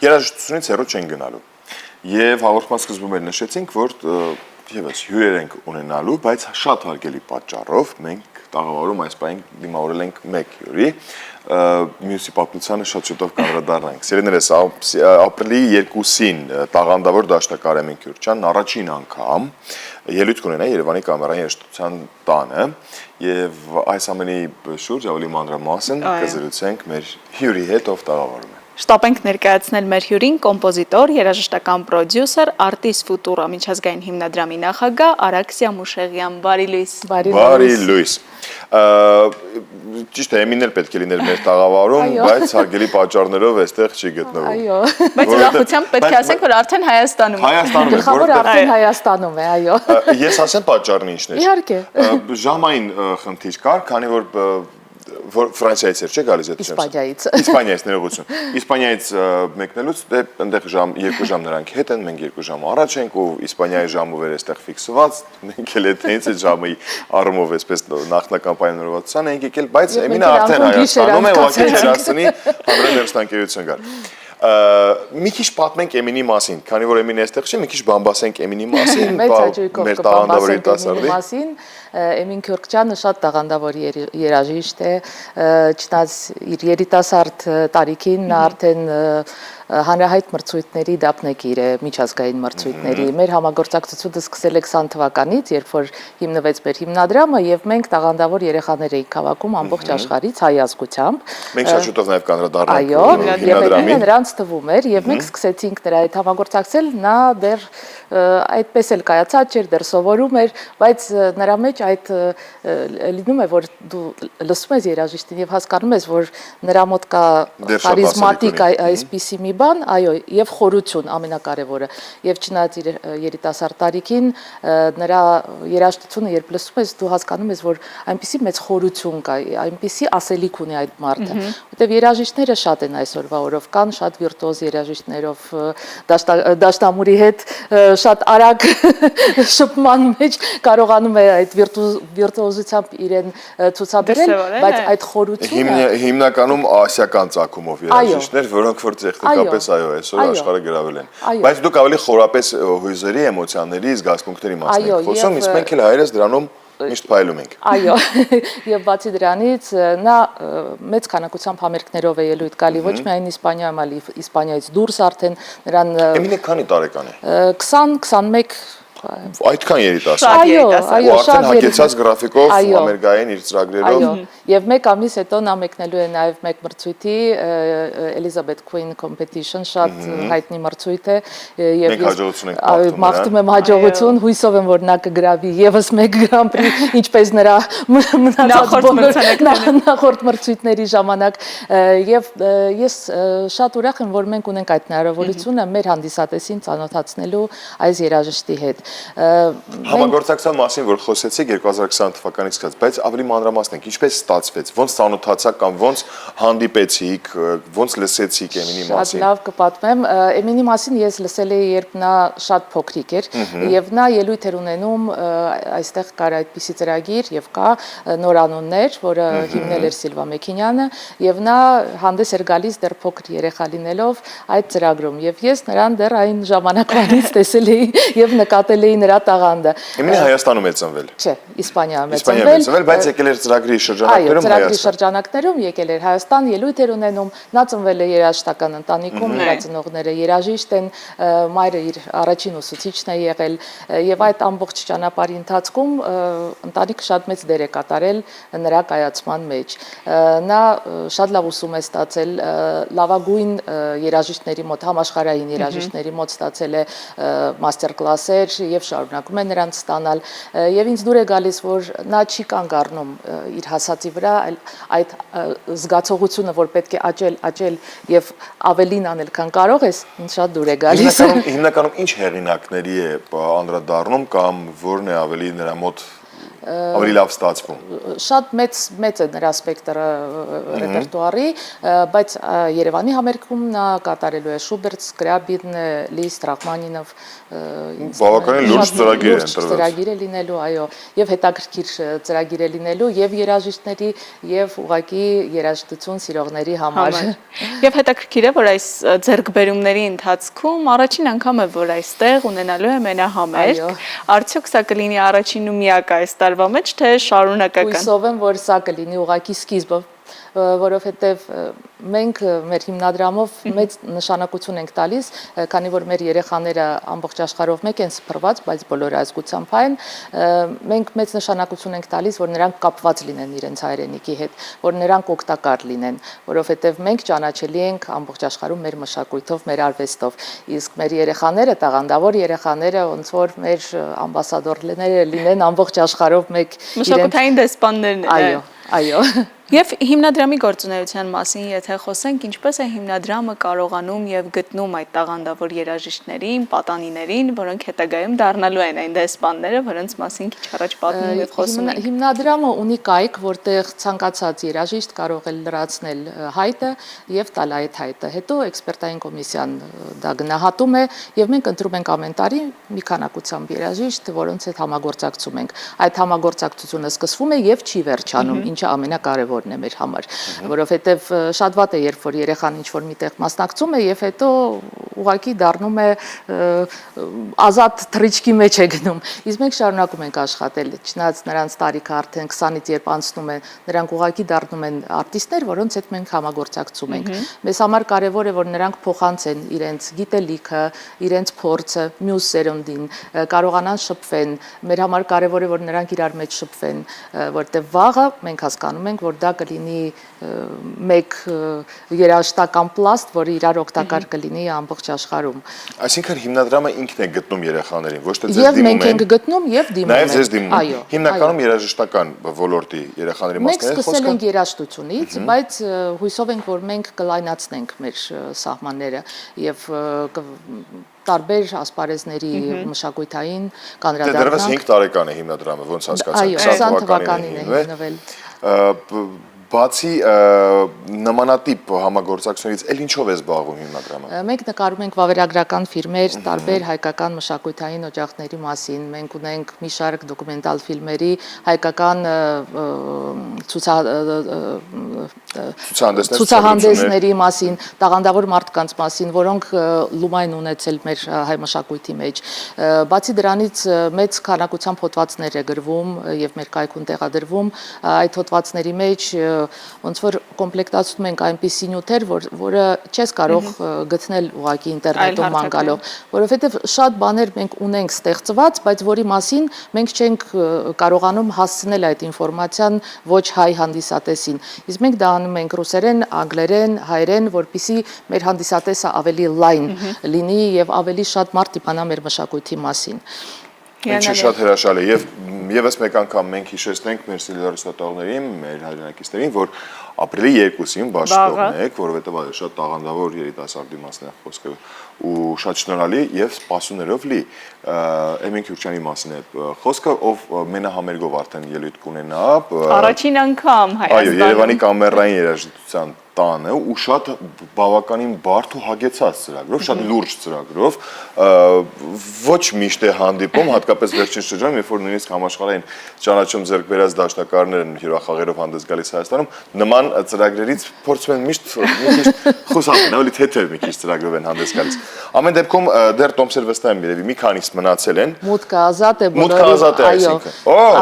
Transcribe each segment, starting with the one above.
երաժշտությունից հեռու չեն գնալու։ Եվ հաղորդման սկզբում էլ նշեցինք, որ եւս հյուրեր ենք ունենալու, բայց շատ հարգելի պատճառով մենք տաղավարում այս պահին դիմավորել ենք մեկ հյուրի, մյուսի պատմությանը շատ շուտով կանդրադառնանք։ Սիրելիներս, ապրիլի 2-ին տաղանդավոր դաշնակահար Էմին Քյուրքչյանն առաջին անգամ ելույթ կունենա Երևանի կամերային երաժշտության տանը եւ այս ամենի շուրջ ավելի մանրամասն կզրուցենք մեր հյուրի հետ, ով տաղավարում է։ Շտապ ենք ներկայացնել մեր հյուրին կոմպոզիտոր, երաժշտական պրոդյուսեր, Artis Futura միջազգային հիմնադրամի նախագահ Արաքսիա Մուշեղյան, բարի լույս։ Բարի լույս։ Ճիշտ է, Էմինն էլ պետք է լիներ մեր տաղավարում, բայց հարգելի պատճառներով այստեղ չի գտնվում։ Այո։ Բայց ուրախությամբ պետք է ասենք, որ արդեն Հայաստանում է։ Հայաստանում է, որ արդեն Հայաստանում է, այո։ Ես ասեմ պատճառն ինչն է։ Իհարկե։ Ժամային խնդիր կար, քանի որ Ֆրանսիայից էր, չէ՞ գալիս այդ Իսպանիայից։ Իսպանիայից ներողություն։ Իսպանիայից մեկնելուց դե այնտեղ 2 ժամ նրանք հետ են, մենք 2 ժամ առաջ ենք ու Իսպանիայի ժամը վեր էստեղ ֆիքսված, մենք էլ այդ ժամի առումով էսպես նախնական պայմանավորվածության ենք եկել, բայց Էմինը արդեն Հայաստանում է, ուղղակի հերասանի հանրային հեռուստաընկերություն գար։ Մի քիչ պատմենք Էմինի մասին, քանի որ Էմինը այստեղ չի, մի քիչ բամբասենք Էմինի մասին, մեր տաղանդավոր երիտասարդի։ Էմին Քյուրքչյանը շատ տաղանդավոր երաժիշտ է, չնայած իր երիտասարդ տարիքին նա արդեն հանրահայտ մրցույթների դափնեկիր է, միջազգային մրցույթների։ Մեր համագործակցությունը սկսել է 20 թվականից, երբ որ հիմնվեց մեր հիմնադրամը եւ մենք տաղանդավոր երեխաներ էինք հավաքում ամբողջ աշխարհից հայ ազգությամբ։ Մենք շատ շուտով նաեւ կանդրադառնանք հիմնադրամին։ Այո, նրանց թվում էր եւ մենք սկսեցինք նրա հետ համագործակցել, նա դեռ այդպես էլ կայացած չէր, դեռ սովորում էր, բայց նրա մեջ այդ լինում է, որ դու լսում ես երաժիշտին եւ հասկանում ես, որ նրա մոտ կա խարիզմատիկ այսպիսի մի բան, այո, եւ խորություն ամենակարևորը։ Եվ չնայած իր երիտասարդ տարիքին նրա երաժշտությունը երբ լսում ես, դու հասկանում ես, որ այնպիսի մեծ խորություն կա, այնպիսի ասելիք ունի այդ մարդը։ Որտեւ երաժիշտները շատ են այսօրվա օրով, կան շատ վիրտուոզ երաժիշտներով դաշնամուրի հետ շատ արագ շփման մեջ կարողանում է այդ վիրտուոզությամբ իրեն ցուցաբերել, բայց այդ խորությունը հիմնականում ասիական ծագումով երաժիշտներ, որոնք որ տեխնիկապես այո, այսօր աշխարհը գրավել են։ Բայց դուք ավելի խորապես հույզերի, էմոցիաների, զգացմունքների մասին եք խոսում, իսկ մենք էլ հայերս դրանում միշտ փայլում ենք։ Այո, եւ բացի դրանից նա մեծ քանակությամբ համերգներով է ելույթ գալի, ոչ միայն Իսպանիայում, այլ Իսպանիայից դուրս արդեն նրան Էմինը քանի տարեկան է։ 20-21 Այդքան երիտասարդ։ Այո, այո, շատ հագեցած գրաֆիկով ամերիկային իր ծրագրերով։ Այո, եւ մեկ ամիս հետո նա մեկնելու է նաեւ մեկ մրցույթի Elizabeth Queen Competition, շատ հայտնի մրցույթ է եւ ես մաղթում եմ հաջողություն, հույսով եմ, որ նա կգրավի եւս մեկ Grand Prix, ինչպես նրա նախորդ մրցույթների ժամանակ եւ ես շատ ուրախ եմ, որ մենք ունենք այդ հնարավորությունը մեր հանդիսատեսին ծանոթացնելու այս երաժշտի հետ։ Համագործակցության մասին, որ խոսեցիք 2020 թվականից սկսած, բայց ավելի մանրամասնենք, ինչպես ստացվեց, ոնց ծանոթացաք կամ ոնց հանդիպեցիք, ոնց լսեցիք Էմինի մասին։ Շատ լավ կպատմեմ, Էմինի մասին ես լսել էի, երբ նա շատ փոքրիկ էր, եւ նա ելույթ էր ունենում, այստեղ կար այդպիսի ծրագիր եւ կա նորանուններ, որը հիմնել էր Սիլվա Մեքինյանը, եւ նա հանդես էր գալիս դեռ փոքր երեխա լինելով այդ ծրագրում, եւ ես նրան դեռ այն ժամանակվանից տեսել էի եւ նկատել էի նրա տաղանդը։ Էմինը Հայաստանում է ծնվել։ Չէ, Իսպանիայում է ծնվել, բայց եկել էր ծրագրի շրջանակներում Հայաստան։ Այո, ծրագրի շրջանակներում եկել էր Հայաստան, ելույթ էր ունենում, նա ծնվել է երաժշտական ընտանիքում, նրա ծնողները երաժիշտ են, մայրը իր առաջին ուսուցիչն է եղել եւ այդ ամբողջ ճանապարհի ընթացքում ընտանիքը շատ մեծ դեր է կատարել նրա կայացման մեջ։ Նա շատ լավ ուսում է ստացել, լավագույն երաժիշտների մոտ, համաշխարհային երաժիշտների մոտ ստացել է մաստեր կլասեր եւ շարունակում է նրանց ստանալ եւ ինձ դուր է գալիս, որ նա չի կանգ առնում իր հասածի վրա, այլ այդ զգացողությունը, որ պետք է աճել եւ ավելին անել, քան կարող ես, ինձ շատ դուր է գալիս։ Հիմնականում ինչ հեղինակների է անդրադառնում կամ որն է ավելի նրա մոտ ավելի լավ ստացվում։ Շատ մեծ է նրա սպեկտրը ռեպերտուարի, բայց Երևանի համերգում նա կատարելու է Շուբերտ, Սկրյաբին, Լիստ, Ռախմանինով, Բավականին լուրջ ծրագիր է ընտրվել։ Ծրագիր է լինելու, այո, եւ հետաքրքիր ծրագիր է լինելու եւ երաժիշտների եւ ուղղակի երաժշտություն սիրողների համար։ Եվ հետաքրքիր է, որ այս ձեռքբերումների ընթացքում առաջին անգամ է, որ այստեղ ունենալու է մենահամերգ։ Արդյոք սա կլինի առաջին ու միակ այս տարվա մեջ, թե շարունակական։ Հույսով եմ, որ սա կլինի ուղղակի սկիզբը, որովհետև մենք մեր հիմնադրամով մեծ նշանակություն ենք տալիս, քանի որ մեր երեխաները ամբողջ աշխարհով մեկ են սփռված, բայց բոլորը ազգությամբ այն, մենք մեծ նշանակություն ենք տալիս, որ նրանք կապված լինեն իրենց հայրենիքի հետ, որ նրանք օգտակար լինեն, որովհետև մենք ճանաչելի ենք ամբողջ աշխարհում մեր մշակույթով, մեր արվեստով, իսկ մեր երեխաները, տաղանդավոր երեխաները, ոնց որ մեր ամբասադորները լինեն ամբողջ աշխարհով մեկ մշակութային դեսպաններն են։ Այո։ Եվ հիմնադրամի գործունեության մասին եթե խոսենք, ինչպես է հիմնադրամը կարողանում եւ գտնում այդ տաղանդավոր երաժիշտներին, պատանիներին, որոնք հետագայում դառնալու են այն դեսպանները, որոնց մասին քիչ առաջ պատմում եւ խոսում ենք։ Հիմնադրամը ունի կայք, որտեղ ցանկացած երաժիշտ կարող է լրացնել հայտը եւ տալ այդ հայտը։ Հետո էքսպերտային կոմիսիան դա գնահատում է եւ մենք ընտրում ենք ամեն տարի մի քանակությամբ երաժիշտ, որոնց հետ համագործակցում ենք։ Այդ համագործակցությունը սկսվում է եւ չի վերջանում, ինչը ամենակարևորն է մեր համար, որովհետև շատ վատ է, երբ որ երեխան ինչ-որ միտեղ մասնակցում է եւ հետո ուղղակի դառնում է ազատ թռիչքի մեջ է գնում։ Իսկ մենք շարունակում ենք աշխատել, չնայած նրանց տարիքը արդեն 20-ից երբ անցնում է, նրանք ուղղակի դառնում են արտիստներ, որոնց հետ մենք համագործակցում ենք։ Մեզ համար կարևոր է, որ նրանք փոխանցեն իրենց գիտելիքը, իրենց փորձը մյուս սերունդին, կարողանան շփվեն։ Մեր համար կարևոր է, որ նրանք իրար մեջ շփվեն, որտեղ վաղը մենք հասկանում ենք, որ դա կլինի մեկ երաժշտական պլաստ, որը իրար օգտակար կլինի ամբողջ աշխարհում։ Այսինքն հիմնադրամը ինքն է գտնում երեխաներին, ոչ թե ձեզ Եվ դիմում մենք ենք գտնում եւ դիմում են։ Նաև ձեզ դիմում են։ Այո։ Հիմնականում երաժշտական ոլորտի երեխաների Մենք մասին է սկսել խոսքը։ ենք երաժշտությունից, բայց հույսով ենք, որ մենք կլայնացնենք մեր սահմանները եւ տարբեր ասպարեզների մշակույթային Դեռևս կանրադառնանք։ 5 տարեկան է հիմնադրամը, ոնց հասկացանք, Այո, 20 թվականին է հիմնվել։ Բացի նմանատիպ համագործակցությունից, ել ինչով է զբաղվում հիմնադրամը։ Մենք նկարում ենք վավերագրական ֆիլմեր, տարբեր հայկական մշակութային օջախների մասին։ Մենք ունենք մի շարք դոկումենտալ ֆիլմերի, հայկական ցուցահանդեսների մասին, տաղանդավոր մարդկանց մասին, որոնք լումայն ունեցել մեր հայ մշակույթի մեջ։ Բացի դրանից մեծ քանակությամբ հոդվածներ է գրվում եւ մեր կայքում տեղադրվում։ Այդ հոդվածների մեջ ոնց որ կոմպլեկտացնում ենք այնպիսի նյութեր, որը չես կարող գտնել ուղղակի ինտերնետում ման գալով, որովհետև շատ բաներ մենք ունենք ստեղծված, բայց որի մասին մենք չենք կարողանում հասցնել այդ ինֆորմացիան ոչ հայ հանդիսատեսին։ Իսկ մենք դա անում ենք ռուսերեն, անգլերեն, հայերեն, որպեսզի մեր հանդիսատեսը ավելի լայն լինի եւ ավելի շատ մարդ իմանա մեր մշակույթի մասին։ Ինչի շատ հրաշալի եւ եւս մեկ անգամ մենք հիշեցնենք մեր սիլիարիստատողներին, մեր հայրենակիցներին, որ ապրիլի 2-ին բաշխվում եք, որովհետեւ այո շատ տաղանդավոր երիտասարդի մասն է խոսքը ու շատ շնորհալի եւ սպասումներով լի Էմին Քյուրչյանի մասին է խոսքը, ով մենահամերգով արդեն ելույթ կունենա առաջին անգամ Հայաստանում։ Այո, Երևանի կամերային երաժշտության տանը ու շատ բավականին բարդ ու հագեցած ծրագրով, շատ լուրջ ծրագրով, ոչ միշտ է հանդիպում, հատկապես վերջին շրջանում, երբ որ նույնիսկ համաշխարհային ճանաչում ձեռք բերած դաշնակարներն հյուրախաղերով հանդես գալիս Հայաստանում, նման ծրագրերից փորձում են միշտ մի քիչ խուսափել, ավելի թեթև մի քիչ ծրագրով են հանդես գալիս։ Ամեն դեպքում դեռ Տոմսեր վստահ եմ երևի մի քանիսը մնացել են։ Մուտքը ազատ է բոլորի։ Մուտքը ազատ է, այսինքն։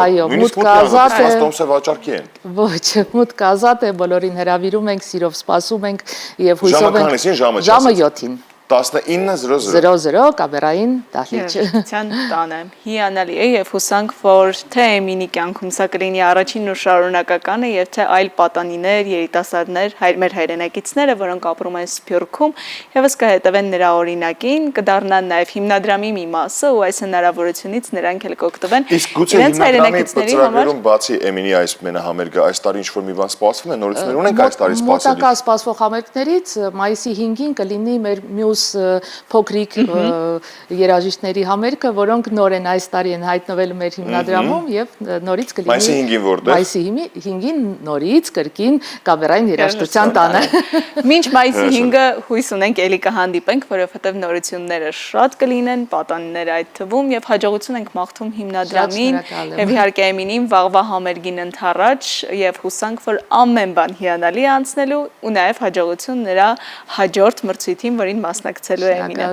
Այո, մուտքը ազատ է։ Տոմսեր վաճառքի են։ Ոչ, մուտքը ազատ է, բոլորին հրավիրում ենք, սիրով սպասում ենք եւ հույսով ենք։ Ժամը 7-ին։ 19:00 կամերային դահլիճ։ Երաժշտության տանը։ Հիանալի է եւ հուսանք, որ թե Էմինի կյանքում սա կլինի առաջինն ու շարունակականը եւ թե այլ պատանիներ, երիտասարդներ, մեր հայրենակիցները, որոնք ապրում են Սփյուռքում, եւս կհետևեն նրա օրինակին, կդառնան նաեւ հիմնադրամի մի մասը ու այս հնարավորությունից նրանք էլ կօգտվեն իրենց հայրենակիցների համար։ Բացի Էմինի այս մենահամերգը, այս տարի ինչ-որ մի բան սպասվում է, նորություններ ունենք այս տարի սպասելու։ Մոտակա սպասվող համերգներից մայիսի 5-ին կլինի մեր մյուս պլյուս փոքրիկ երաժիշտների համերգը, որոնք նոր են այս տարի են հայտնվել մեր հիմնադրամում եւ նորից կլինի Մայիսի 5-ին որտեղ։ Մայիսի 5-ին նորից կրկին կամերային երաժշտության տանը։ Մինչ մայիսի 5-ը հույս ունենք էլի կհանդիպենք, որովհետև նորությունները շատ կլինեն, պատանիները այդ թվում եւ հաջողություն ենք մաղթում հիմնադրամին եւ իհարկե Էմինին վաղվա համերգին ընթառաջ եւ հուսանք, որ ամեն բան հիանալի է անցնելու ու նաեւ հաջողություն նրա հաջորդ մրցույթին, որին մասնակցելու է Էմինը։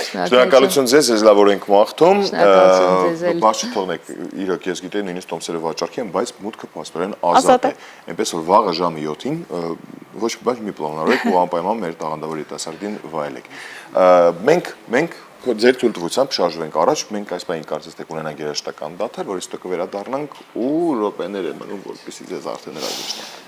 Շնորհակալություն ձեզ, ես լավ որ ենք մաղթում։ Շնորհակալություն ձեզ էլ։ Բաց չթողնեք, իրոք ես գիտեի նույնիսկ տոմսերը վաճառքի են, բայց մուտքը փաստորեն ազատ է։ Այնպես որ վաղը ժամը 7-ին ոչ մի պլանավորեք ու անպայման մեր տաղանդավոր երիտասարդին վայելեք։ Մենք ձեր թույլտվությամբ շարժվենք առաջ, մենք այս բանի կարծես թե կունենանք երաժշտական դադար, որից հետո կվերադառնանք ու րոպեներ են մնում, որպեսզի ձեզ արդեն հրաժեշտանք։